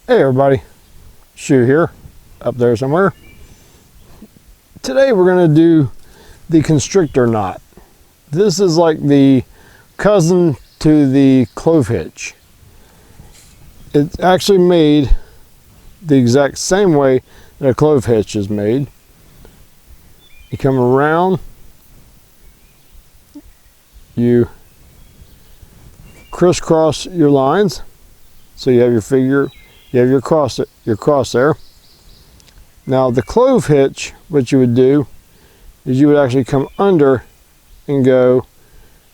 Hey everybody, Shu here, up there somewhere. Today we're going to do the Constrictor knot. This is like the cousin to the Clove Hitch. It's actually made the exact same way that a Clove Hitch is made. You come around, you crisscross your lines, so you have your figure. You have your cross there. Now the Clove Hitch, what you would do is you would actually come under and go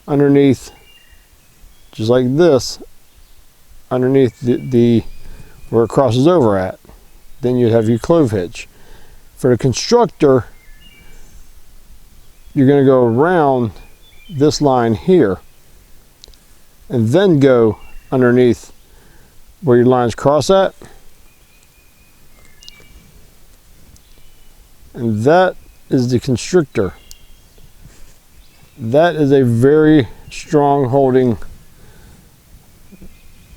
underneath, just like this, underneath the where it crosses over at. Then you'd have your Clove Hitch. For the Constrictor, you're going to go around this line here and then go underneath where your lines cross at, and that is the Constrictor. That is a very strong holding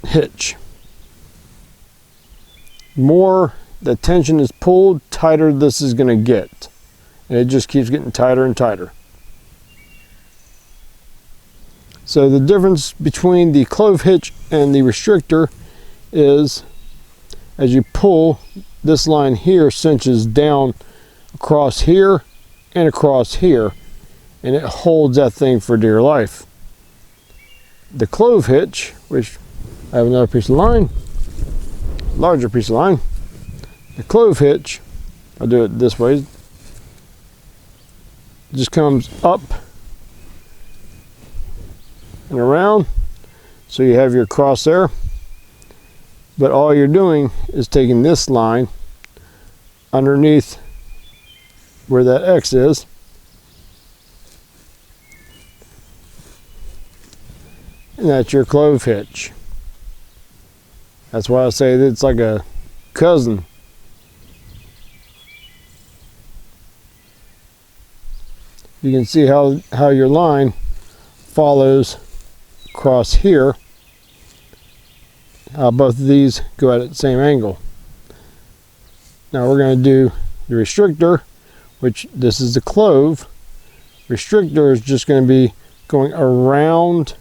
hitch. More the tension is pulled, tighter this is going to get, and it just keeps getting tighter and tighter. So the difference between the Clove Hitch and the Restrictor is, as you pull, this line here cinches down across here and across here, and it holds that thing for dear life. The Clove Hitch, which I have another piece of line, larger piece of line. The Clove Hitch, I'll do it this way, just comes up and around, so you have your cross there. But all you're doing is taking this line underneath where that X is, and that's your Clove Hitch. That's why I say that it's like a cousin. You can see how your line follows across here. Both of these go at the same angle. Now we're going to do the Restrictor, which this is the Clove. Restrictor is just going to be going around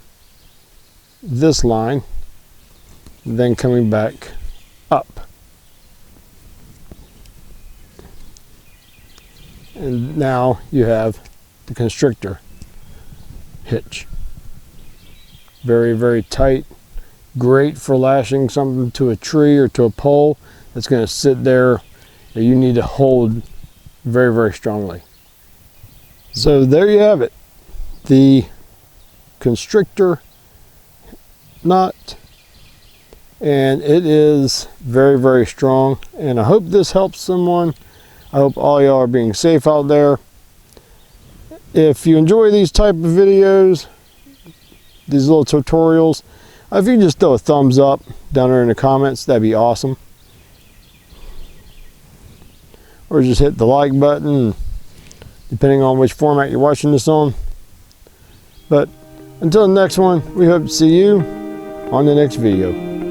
this line, then coming back up. And now you have the Constrictor hitch. Very, very tight. Great for lashing something to a tree or to a pole that's going to sit there that you need to hold very, very strongly. So there you have it, the Constrictor knot, and it is very, very strong, and I hope this helps someone. I hope all y'all are being safe out there. If you enjoy these type of videos, these little tutorials, if you can just throw a thumbs up down there in the comments, that'd be awesome. Or just hit the like button, depending on which format you're watching this on. But until the next one, we hope to see you on the next video.